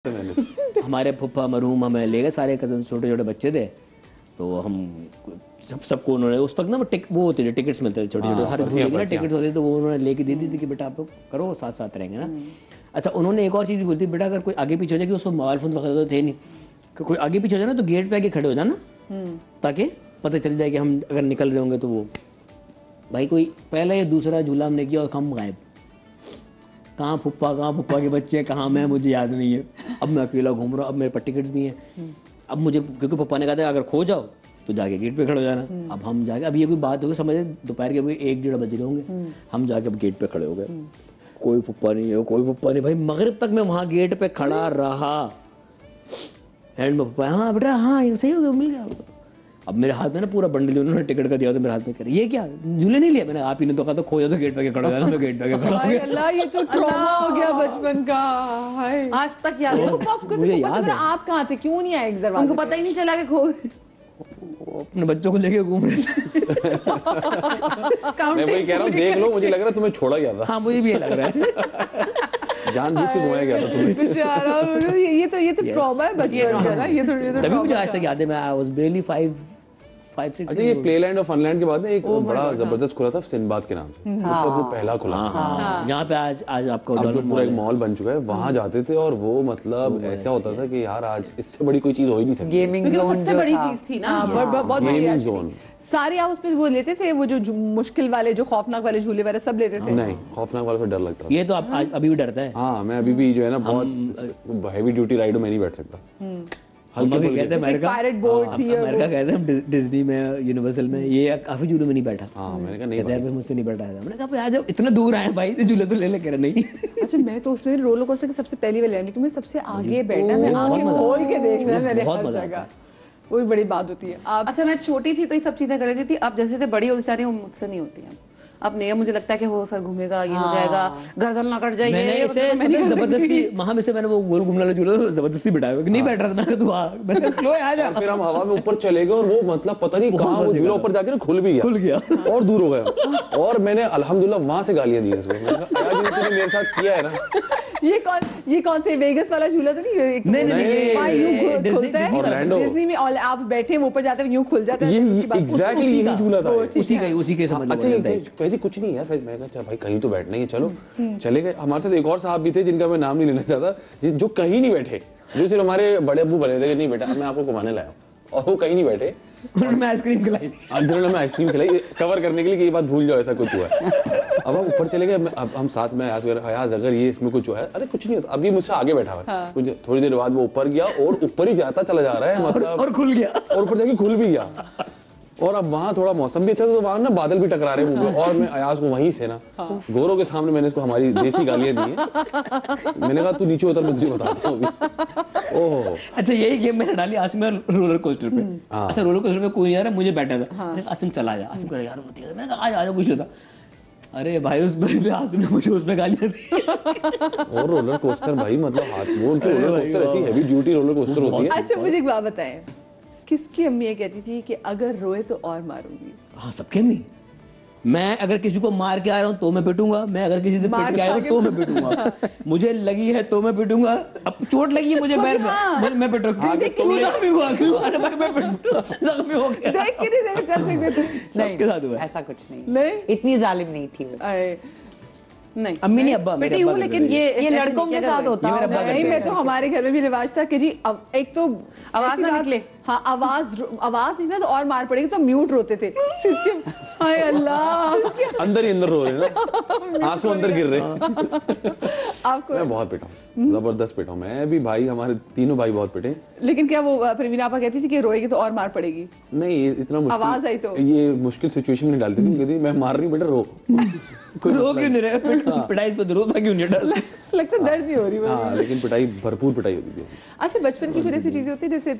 हमारे फुफ्फा मरहूम हमें ले गए, सारे कजन छोटे छोटे बच्चे थे, तो हम सबको उन्होंने उस वक्त ना वो होते थे टिकट्स मिलते थे छोटे छोटे, हर झूले के ना टिकट्स होते थे, तो वो उन्होंने लेके दे दी थी कि बेटा आप लोग करो, साथ साथ रहेंगे ना। अच्छा, उन्होंने एक और चीज़ बोलती, बेटा अगर कोई आगे पीछे हो जाए, कि उसको मोबाइल फोन वगैरह तो थे नहीं, कोई आगे पीछे हो जाए ना तो गेट पे आके खड़े हो जाना, ताकि पता चल जाए कि हम अगर निकल रहे होंगे तो वो। भाई कोई पहला या दूसरा झूला हमने किया और हम गायब, कहाँ फुप्पा के बच्चे, कहाँ मैं, मुझे याद नहीं है। अब मैं अकेला घूम रहा हूँ, अब मेरे पास टिकट्स भी हैं। अब मुझे, क्योंकि पप्पा ने कहा था अगर खो जाओ तो जाके गेट पे खड़े हो जाना। अब हम जाके, अब ये कोई बात होगी, समझे दोपहर के अभी 1-1:30 बज रहे होंगे, हम जाके अब गेट पे खड़े हो गए, कोई फुप्पा नहीं है, कोई फुप्पा नहीं। भाई मगरिब तक मैं वहाँ गेट पे खड़ा रहा, एंड में पप्पा, हाँ बेटा हाँ सही हो गया, मिल गया। अब मेरे हाथ में ना पूरा बंडल उन्होंने टिकट का दिया, तो मेरे हाथ में करे ये क्या झूले नहीं लिया मैंने, आप ही ने तो कहा तो खो जाओ तो गेट पे खड़ा हो जाना, मैं गेट पे खड़ा हो गया। अल्लाह, ये तो ट्रॉमा हो गया बचपन का। हाय, आज तक याद है मुझे, याद है। आप कहाँ थे, क्यों नहीं आए दरवाजे? उनको पता ही नहीं चला कि खो अपने बच्चों को लेके घूम रहे थे। मैं वही कह रहा हूँ, देख लो, मुझे लग रहा है तुम्हें छोड़ा गया था। हाँ मुझे भी ये लग रहा है, जानबूझ के घुमाया गया था तुम्हें। बेचारा, ये तो ट्रॉमा है बचपन का ना, ये तो तभी मुझे आज तक याद है। मैं आई वाज बेयरली 5-6। अच्छा, ये प्लेलैंड और फनलैंड के बाद में एक बड़ा जबरदस्त खुला था सिंदबाद के नाम से, उस वक्त वो पहला खुला। यहाँ पे आज आपका अब जो पूरा एक मॉल बन चुका है, वहाँ जाते थे और वो मतलब ऐसा होता था कि यार आज इससे बड़ी कोई चीज हो ही नहीं सकती। गेमिंग जोन सबसे बड़ी चीज थी ना, बहुत गेमिंग जोन। सारे आप उसमें वो लेते थे, वो जो मुश्किल वाले, जो खौफनाक वाले झूले वाले सब लेते थे? नहीं, खौफनाक वालों से डर लगता था। ये तो आप अभी भी डरता है। हाँ, मैं अभी भी जो है ना बहुत हैवी ड्यूटी राइड में नहीं बैठ सकता। हम अभी कहते हैं अमेरिका कहते हैं डिज्नी में, यूनिवर्सल में, ये काफी झूलों में नहीं बैठा। हाँ, मैंने कहा नहीं, मुझसे नहीं बैठा था। मैंने कहा भाई आ जाओ, इतना दूर आए भाई, झूले तो ले लेकर नहीं। अच्छा, मैं तो उसमें रोलर कोस्टर की सबसे पहली वाली क्योंकि मैं सबसे आगे बैठा, मैं आगे खोल के देखना, मैंने हर जगह, वो भी बड़ी बात होती है। आप अच्छा, मैं छोटी थी तो ये सब चीजें कर रही थी, अब जैसे जैसे बड़ी होती जा रही हूँ मुझसे नहीं होती है। अब नहीं, मुझे लगता है कि वो सर घूमेगा, ये हो जाएगा, गर्दन ना कट जाएगी। मैंने इसे जबरदस्ती वहां में से मैंने वो गोल घूमने वाला झूला जबरदस्ती बिठाया, नहीं बैठ रहा था। मैं तू आ, मैंने स्लो आ जा। फिर हम हवा में ऊपर चले गए और वो मतलब पता नहीं कहाँ वो झूला ऊपर जाके ना खुल गया और दूर हो गया। और मैंने अल्हम्दुलिल्लाह वहां से गालियां दी उसको। मैंने कहा यार, ये तूने मेरे साथ किया है ना। ये कौन से वेगस वाला झूला तो नहीं? नहीं, खुलता है डिज्नी में, और आप बैठे ऊपर जाते हैं यूं खुल जाता है। एग्जैक्टली यही झूला था, उसी के समझ। अच्छा, वैसे कुछ नहीं यार। फिर मैंने कहा भाई कहीं तो बैठना ही है, चलो चले गए। हमारे साथ एक और साहब भी थे जिनका मैं नाम नहीं लेना चाहता, जो कहीं नहीं बैठे, जो सिर्फ हमारे बड़े अब्बू बने थे कि नहीं बेटा मैं आपको घुमाने लाया, और वो कहीं नहीं बैठे। उन्होंने आइसक्रीम खिलाई, जिन्होंने आइसक्रीम खिलाई कवर करने के लिए कि ये बात भूल जाओ ऐसा कुछ हुआ है। अब हम ऊपर चले गए, अब हम साथ में अयाज अगर ये इसमें कुछ हुआ है, अरे कुछ नहीं होता। अब ये मुझसे आगे बैठा हुआ है, कुछ थोड़ी देर बाद वो ऊपर गया और ऊपर ही जाता चला जा रहा है, मतलब और खुल गया, और ऊपर जाके खुल भी गया। और अब वहाँ थोड़ा मौसम भी अच्छा था, तो वहाँ ना बादल भी टकरा रहे मुंह में, और मैं अयाज को वहीं से ना गोरों के सामने मैंने इसको हमारी देसी गालियां दी हैं। मैंने कहा तू नीचे उतर, मैं तुझे बताता हूँ अभी। ओह, अच्छा यही गेम मैंने डाली आसिम रोलर कोस्टर पे। अच्छा, रोलर कोस्टर पे कोई नहीं आ रहा, मुझे बैठा था, आसिम चला जा। आसिम कह रहा यार मैंने कहा आ जा, कुछ नहीं था। अरे भाई उस पर आसिम ने मुझे उसमें गालियां दी। और रोलर कोस्टर भाई मतलब हाथ वो उनकी रोलर कोस्टर ऐसी हैवी ड्यूटी रोलर कोस्टर होती है। अच्छा, मुझे एक बात बताएं, किसकी अम्मी ये कहती थी कि अगर रोए तो और मारूंगी? हाँ, सबकी अम्मी। मैं अगर किसी को मार के आ रहा हूँ तो मैं पिटूंगा, मैं अगर किसी से पिट के आया हूँ तो मैं पिटूंगा, मुझे लगी है तो मैं पिटूंगा। अब चोट लगी है मुझे पैर में, मैं पिटूंगा। जख्मी हुआ क्यों? अरे भाई मैं जख्मी हो गया, देख के नहीं चल सकते थे। सबके साथ हुआ ऐसा कुछ नहीं, इतनी जालिम नहीं थी वो। नहीं, अम्मी नहीं, अब्बा मेरे अब्बा। लेकिन ये लड़कों के साथ होता है। नहीं, मैं तो हमारे घर में भी रिवाज था कि जी एक तो आवाज ना निकले। हाँ, आवाज नहीं ना तो और मार पड़ेगी, तो म्यूट रोते थे सिस्टम। हाय अल्लाह, अंदर ही अंदर रो रहे ना, आंसू अंदर गिर रहे हैं। आपको मैं बहुत पिटा हूँ, जबरदस्त पिटा हूँ मैं भी भाई, हमारे तीनों भाई बहुत पिटे। लेकिन क्या वो प्रवीण आपा कहती थी कि रोएगी तो और मार पड़ेगी? नहीं, इतना मुश्किल आवाज आई तो ये मुश्किल सिचुएशन में डालती थी, कहती मैं मार रही हूँ बेटा, रो। रो क्यों नहीं रहे? पिटाई पे रोता क्यों नहीं डर? लगता दर्द नहीं हो रही। हाँ, लेकिन पिटाई भरपूर पिटाई होती थी। अच्छा, बचपन की फिर ऐसी चीजें होती है जैसे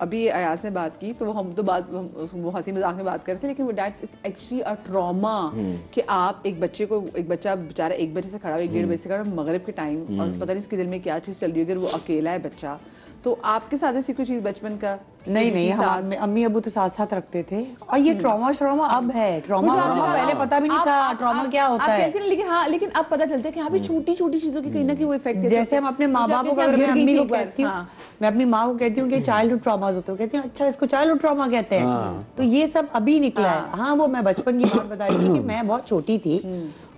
अभी अभी अयाज ने बात की तो हम तो बात वो हंसी मजाक में बात कर रहे थे, लेकिन वो that is actually a trauma कि आप एक बच्चा बेचारा 1 बजे से खड़ा हो, 1-1:30 बजे से खड़ा हो, मगरिब के टाइम, और पता नहीं उसके दिल में क्या चीज़ चल रही है, अगर वो अकेला है बच्चा। तो आपके साथ ऐसी कोई चीज़ बचपन का? नहीं, हम अम्मी अबू तो साथ साथ रखते थे। और ये ट्रॉमा अब है, ट्रॉमा पहले पता भी नहीं था ट्रॉमा क्या होता है। लेकिन हाँ, लेकिन अब पता चलता है कि हाँ भी छोटी छोटी चीजों की कहीं ना कहीं वो इफेक्ट, जैसे हम अपने माँ बाप को, मैं अम्मी को कहती हूँ, मैं अपनी माँ को कहती हूँ कि चाइल्डहुड ट्रॉमास होते हैं, कहती हैं अच्छा इसको चाइल्डहुड ट्रॉमा कहते हैं। तो ये सब अभी निकला है। हाँ, वो मैं बचपन की बात बता रही थी कि मैं बहुत छोटी थी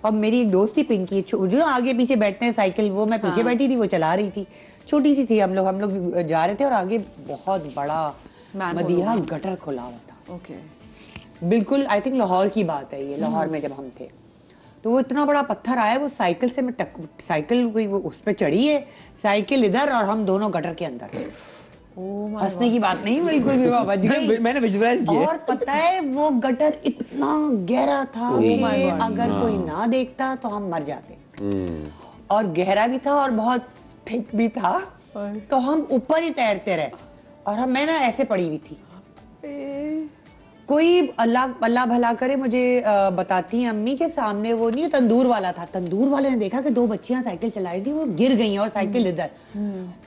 और मेरी एक दोस्त थी पिंकी, जो आगे पीछे बैठते हैं साइकिल, वो मैं पीछे बैठी थी, वो चला रही थी, छोटी सी थी। हम लोग जा रहे थे और आगे बहुत बड़ा मदीहा गटर खुला हुआ था। ओके, बिल्कुल आई थिंक लाहौर की बात है ये, लाहौर में जब हम थे तो वो इतना बड़ा पत्थर आया, वो साइकिल से साइकिल वो उस पर चढ़ी है, साइकिल इधर और हम दोनों गटर के अंदर। हंसने की बात नहीं, बिल्कुल भी बच गई। मैंने विजुअलाइज किया। और पता है वो गटर इतना गहरा था कि अगर कोई ना देखता तो हम मर जाते। और गहरा भी था और बहुत थिक भी था, तो हम ऊपर ही तैरते रहे। और मैं ना ऐसे पड़ी हुई थी। कोई अल्लाह भला करे, मुझे बताती हैं अम्मी के सामने वो नहीं तंदूर वाला था, तंदूर वाले ने देखा कि 2 बच्चियां साइकिल चला रही थी, वो गिर गई और साइकिल इधर।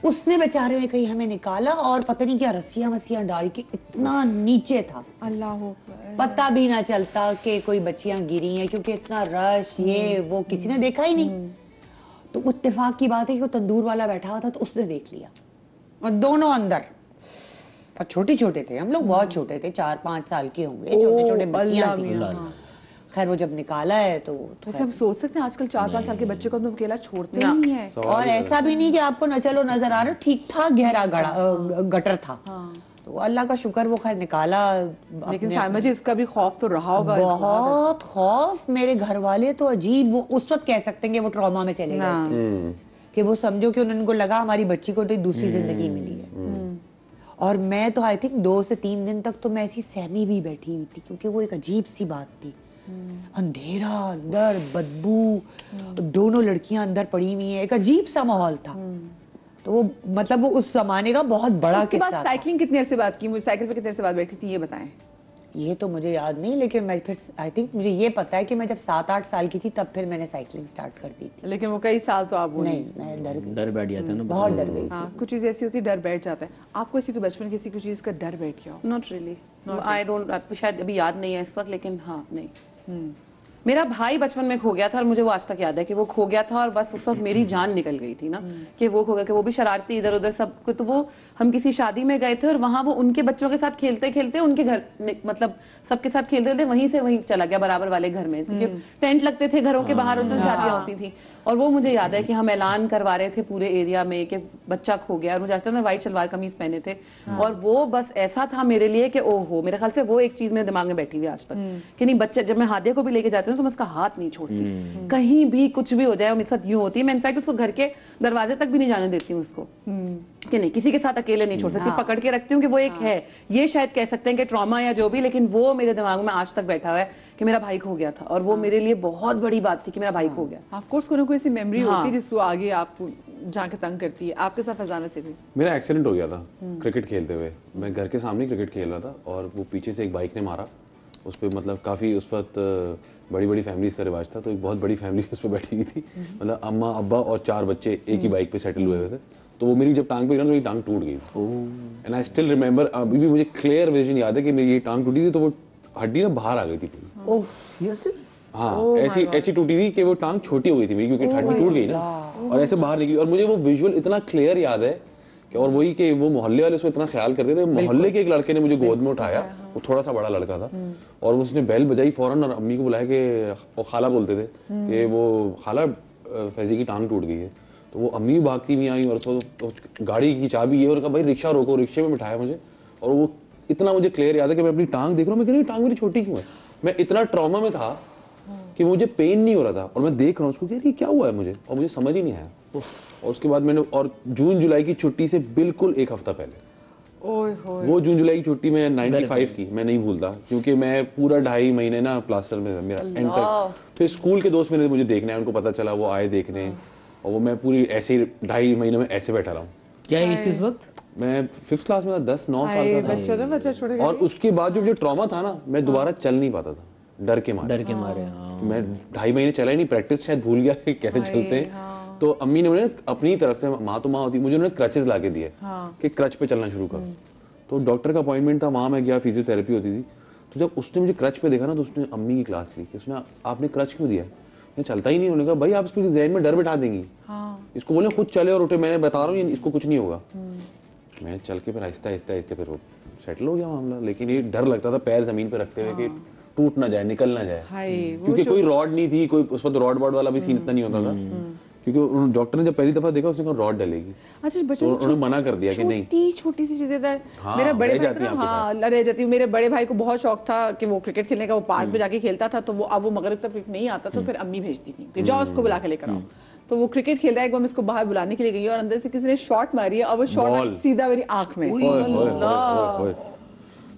उसने बेचारे ने कहीं हमें निकाला और पता नहीं क्या रस्सियां वस्सियां डाल के इतना नीचे था, अल्लाह पता भी ना चलता कि कोई बच्चियां गिरी हैं, क्योंकि इतना रश ये वो किसी ने देखा ही नहीं। तो इत्तेफाक की बात है कि वो तंदूर वाला बैठा हुआ था, तो उसने देख लिया और दोनों अंदर। और छोटे छोटे थे हम लोग, बहुत छोटे थे, 4-5 साल के होंगे, छोटे छोटे बच्चियां थी। खैर वो जब निकाला है तो वैसे हम सोच सकते हैं आजकल 4-5 साल के बच्चे को हम अकेला छोड़ते ही नहीं है। और ऐसा भी नहीं कि आपको न चलो नजर आ रहा, ठीक ठाक गहरा गटर था। तो अल्लाह का शुक्र वो खैर निकाला। लेकिन साइमा जी इसका भी खौफ तो रहा होगा। बहुत खौफ। मेरे घर वाले तो अजीब, वो उस वक्त कह सकते हैं कि वो ट्रॉमा में चले गए कि वो समझो कि उनको लगा हमारी बच्ची को तो दूसरी जिंदगी मिली है। और मैं तो आई थिंक 2 से 3 दिन तक तो मैं ऐसी सहमी भी बैठी हुई थी, क्योंकि वो एक अजीब सी बात थी। अंधेरा, अंदर बदबू, दोनों लड़कियां अंदर पड़ी हुई हैं, एक अजीब सा माहौल था। तो वो मतलब वो उस जमाने का बहुत बड़ा किस्सा था। साइकिलिंग कितनी देर से बात की, मुझे साइकिल पे कितने देर से बात बैठी थी ये बताएं। ये तो मुझे याद नहीं, लेकिन मैं फिर आई थिंक मुझे ये पता है कि मैं जब 7-8 साल की थी तब फिर मैंने साइकिलिंग स्टार्ट कर दी थी। लेकिन वो कई साल तो आप नहीं, मैं डर बैठ गया था ना, बहुत डर गई। हाँ, कुछ चीज़ ऐसी होती है डर बैठ जाता है। आपको ऐसी कोई बचपन की ऐसी कोई चीज़ का डर बैठ गया हो? नॉट रियली, आई डोंट, शायद अभी याद नहीं है इस वक्त, लेकिन हाँ नहीं। मेरा भाई बचपन में खो गया था और मुझे वो आज तक याद है कि वो खो गया था और बस उस वक्त मेरी जान निकल गई थी ना कि वो खो गया, कि वो भी शरारती इधर उधर सब को। तो वो हम किसी शादी में गए थे और वहां वो उनके बच्चों के साथ खेलते खेलते उनके घर मतलब सबके साथ खेलते खेलते वहीं से वहीं चला गया बराबर वाले घर में, क्योंकि टेंट लगते थे घरों के बाहर, उससे शादियां होती थी। और वो मुझे याद है कि हम ऐलान करवा रहे थे पूरे एरिया में कि बच्चा खो गया, और मुझे आज तक मैं व्हाइट शलवार कमीज पहने थे। और वो बस ऐसा था मेरे लिए कि ओहो, मेरे ख्याल से वो एक चीज मेरे दिमाग में बैठी हुई आज तक कि नहीं, बच्चे जब मैं हादिया को भी लेके जाती हूँ तो मैं उसका हाथ नहीं छोड़ती, कहीं भी कुछ भी हो जाए मेरे साथ यूं होती है। मैं इनफैक्ट उसको घर के दरवाजे तक भी नहीं जाने देती हूँ उसको, कि नहीं किसी के साथ अकेले नहीं छोड़ सकती, पकड़ के रखती हूँ कि वो एक है। ये शायद कह सकते हैं कि ट्रॉमा या जो भी, लेकिन वो मेरे दिमाग में आज तक बैठा हुआ है कि मेरा भाई खो गया था और वो मेरे लिए बहुत बड़ी बात थी कि मेरा भाई खो गया। ऑफ कोर्स कोई ना कोई ऐसी मेमोरी होती है जिसको आगे आपको जाके तंग करती है। आपके साथ फजाना से भी मेरा एक्सीडेंट हो गया था क्रिकेट खेलते हुए। मैं घर के सामने क्रिकेट खेल रहा था और वो पीछे से एक बाइक ने मारा। उस पर मतलब काफ़ी उस वक्त बड़ी बड़ी फैमिलीज का रिवाज था, तो एक बहुत बड़ी फैमिली उस पर बैठी हुई थी, मतलब अम्मा अब्बा और 4 बच्चे एक ही बाइक पे सेटल हुए थे। तो वो मेरी जब टांग पे गिरा तो मेरी टांग टूट गई। एंड आई स्टिल रिमेंबर, अभी भी मुझे क्लियर विजन याद है कि मेरी ये टांग टूटी थी तो वो हड्डी ना बाहर आ गई थी पूरी। हाँ, ऐसी टूटी थी कि वो टांग छोटी हो गई थी मेरी, क्योंकि हड्डी टूट गई ना और ऐसे बाहर निकली। और मुझे वो विजुअल इतना क्लियर याद है कि, और वही कि वो मोहल्ले वाले उसको इतना ख्याल करते थे। मोहल्ले के एक लड़के ने मुझे गोद में उठाया, वो थोड़ा सा बड़ा लड़का था, और उसने बेल बजाई फौरन और अम्मी को बुलाया कि, वो खाला बोलते थे कि वो खाला फैजी की टांग टूट गई है। तो वो अम्मी भागती नहीं आई और तो गाड़ी की चाबी है और कहा भाई रिक्शा रोको, रिक्शे में बिठाया मुझे। और वो इतना मुझे क्लियर याद है कि मैं अपनी टांग देख रहा हूँ, मैं कह रही टांग मेरी छोटी क्यों है। मैं इतना ट्रॉमा में था कि मुझे पेन नहीं हो रहा था और मैं देख रहा हूँ उसको, कह रही क्या हुआ है मुझे, और मुझे समझ ही नहीं आया। और उसके बाद मैंने, और जून जुलाई की छुट्टी से बिल्कुल 1 हफ्ता पहले, वो जून जुलाई की छुट्टी में 95 की मैं नहीं भूलता, क्योंकि मैं पूरा 2.5 महीने ना प्लास्टर में मेरा एंड तक। फिर स्कूल के दोस्त मेरे मुझे देखने आए, उनको पता चला, वो आए देखने, और वो मैं पूरी ऐसे 2.5 महीने में ऐसे बैठा रहा हूँ। क्या एज थी उस वक्त? मैं 5th क्लास में था, 10-9 साल का था। बच्चा छोड़ और उसके बाद जो ट्रॉमा था ना, मैं दोबारा चल नहीं पाता था, डर के मारे। हाँ। मैं 2.5 महीने चला ही नहीं, प्रैक्टिस शायद भूल गया कि कैसे चलते हैं। तो अम्मी ने उन्हें अपनी तरफ से, माँ तो माँ होती, मुझे उन्होंने क्रचेस ला के दिए कि क्रच पे चलना शुरू कर। तो डॉक्टर का अपॉइंटमेंट था, वहाँ मैं गया, फिजियोथेरेपी होती थी। तो जब उसने मुझे क्रच पे देखा ना, तो उसने अम्मी की क्लास ली कि उसने आपने क्रच क्यों दिया? मैं चलता ही नहीं। उन्होंने कहा भाई आप इसको ज़हन में डर बिठा देंगी, इसको बोले खुद चले और उठे। मैंने बता रहा हूँ इसको कुछ नहीं होगा। मैं चल के फिर आहिस्ता आहिस्ता फिर वो सेटल हो गया मामला। लेकिन ये डर लगता था पैर जमीन पे रखते हुए कि टूट ना जाए, निकल ना जाए, क्योंकि कोई रॉड नहीं थी, कोई उस वक्त रॉड वॉड वाला भी सीन इतना नहीं होता था। क्योंकि डॉक्टर ने जब पहली दफा देखा, उसने कहा रॉड डलेगी। अच्छा, तो उन्होंने मना कर दिया कि नहीं, छोटी सी चीजें था। हाँ, मेरा बड़े रह भाई जाती था हैं ना, आपके रह जाती हूँ। मेरे बड़े भाई को बहुत शौक था कि वो क्रिकेट खेलने का, वो पार्क में जाके खेलता था। तो वो अब वो मगरिब तक नहीं आता, तो फिर अम्मी भेजती थी कि जाओ उसको बुला के लेकर आओ। तो वो क्रिकेट खेल रहा है, एक बार मैं इसको बाहर बुलाने के लिए गई और अंदर से किसी ने शॉट मारी है और वो शॉट सीधा मेरी आंख में।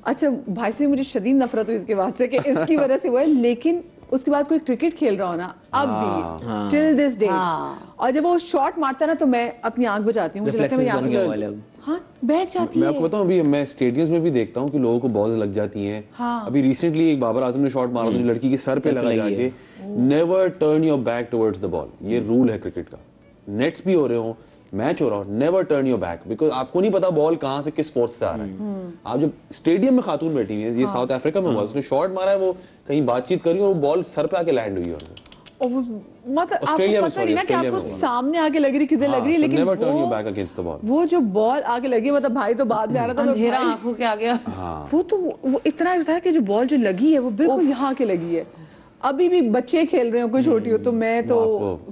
अच्छा भाई से मुझे शदीद नफरत हुई इसके बाद से कि इसकी वजह से हुआ है। लेकिन उसके बाद कोई क्रिकेट खेल रहा हो ना, अब भी टिल दिस डे, और जब वो शॉट मारता है ना, तो मैं अपनी आंख बचाती हूँ, मुझे लगता है बन गया वाला अब। हाँ बैठ जाती है। मैं आपको बताऊं, अभी मैं स्टेडियम्स में भी देखता हूँ कि लोगों को बॉल्स लग जाती हैं। अभी रिसेंटली एक बाबर आजम ने शॉट मारा था, लड़की के सर पे लगा जाके। Never turn your back towards the ball, ये रूल है क्रिकेट का। नेट्स भी हो रहे हो, मैच हो रहा हो, never turn your back, because आपको नहीं पता बॉल कहाँ से किस फोर्स से आ रहा है। आप जब स्टेडियम में खातून बैठी हुई है, ये साउथ अफ्रीका में हुआ, उसने शॉट मारा है, वो कहीं बातचीत करी और वो बॉल सर पे आके लैंड हुई है। और मतलब ऑस्ट्रेलिया में, आपको पता नहीं ना कि आपको ऑस्ट्रेलिया में सामने आके लग रही, किधर लग रही है, लेकिन never turn your back against the ball. वो जो बॉल आगे लगी, मतलब भाई तो बाद में आ रहा था, अंधेरा आंखों के आ गया। वो तो वो इतना था कि जो बॉल जो लगी है वो बिल्कुल यहाँ आके लगी है। अभी भी बच्चे खेल रहे हो, कोई छोटी हो, तो मैं तो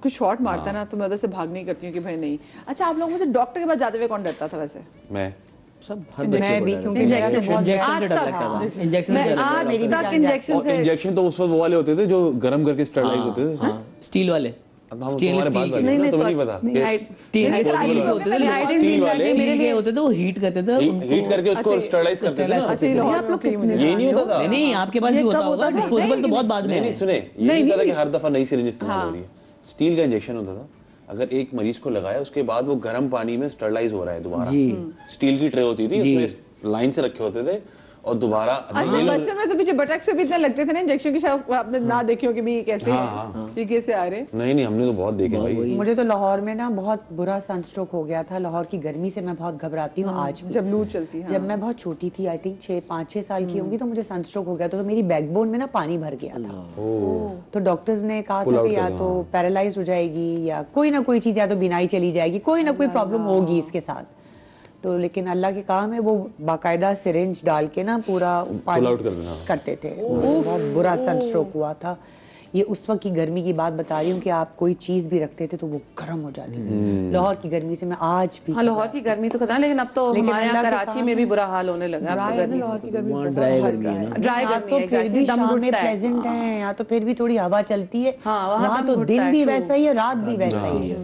कुछ शॉट मारता है ना, तो मैं उधर से भाग नहीं करती हूँ कि भाई नहीं। अच्छा, आप लोगों से डॉक्टर के पास जाते हुए कौन डरता था वैसे? मैं सब हर बच्चे मैं को भी, डर क्योंकि लगता है। मेरा तो बहुत इंजेक्शन से डर आज लगता तक, था। इंजेक्शन से मैं डर लगता आज था। मेरी भी तक जान इंजेक्शन और से इंजेक्शन तो उस वक्त वो वाले होते थे जो गर्म करके स्टरलाइज होते थे। हाँ, स्टील वाले, अब हम स्टेनलेस तुम्हारे स्टील बात के। वाली ना, तुम्हें नहीं sorry, पता। नहीं, I- स्टेनलेस स्टील के होते थे, स्टील वाले स्टील के होते थे, वो हीट करते थे, हीट करके उसको स्टरलाइज करते थे ना। अच्छा, ये लाहौर में होती है मुझे। ये नहीं होता था। नहीं नहीं, आपके पास भी होता होगा, डिस्पोजेबल तो बहुत बाद में नहीं है। सुने, ये नहीं पता कि हर दफा नई सिरिंज इस्तेमाल हो रही है। स्टील का इंजेक्शन होता था, अगर एक मरीज को लगाया, उसके बाद वो गर्म पानी में स्टरलाइज हो रहा है दोबारा। स्टील की ट्रे होती थी, उसमें लाइन से रखे होते थे और दोबारा। अच्छा, बचपन में तो पीछे बटक्स पे भी इतने लगते थे ना इंजेक्शन के, शायद आपने ना देखे हो कि भी कैसे ये कैसे आ रहे। नहीं हमने तो बहुत देखे भाई। मुझे तो लाहौर में ना बहुत बुरा सनस्ट्रोक हो गया था। लाहौर की गर्मी से मैं बहुत घबराती हूँ आज भी। जब लू चलती है। जब मैं बहुत छोटी थी, आई थिंक 5-6 साल की होंगी, तो मुझे सनस्ट्रोक हो गया था। तो मेरी बैकबोन में ना पानी भर गया था। तो डॉक्टर्स ने कहा था कि या तो पैरालाइज हो जाएगी या कोई ना कोई चीज, या तो बिनाई चली जाएगी, कोई ना कोई प्रॉब्लम होगी इसके साथ। तो लेकिन अल्लाह के काम है, वो बाकायदा सिरिंज डाल के ना पूरा पानी करते थे। बहुत बुरा सनस्ट्रोक हुआ था। ये उस वक्त की गर्मी की बात बता रही हूँ कि आप कोई चीज भी रखते थे तो वो गर्म हो जाती थी। लाहौर की गर्मी से मैं आज भी, हाँ, लाहौर की गर्मी तो खतरा, लेकिन अब तो हमारे यहाँ कराची में भी बुरा हाल होने लगा। अब तो गर्मी लाहौर की गर्मी वहाँ ड्राई गर्मी है ना। ड्राई यहाँ गर्मी तो है, फिर भी दम शाम में घुटता है। प्लेजेंट है, यहाँ तो फिर भी थोड़ी हवा चलती है। हाँ, वहाँ वहाँ दम तो घुटता दिन है, भी true। वैसा ही है, रात भी वैसा ही है।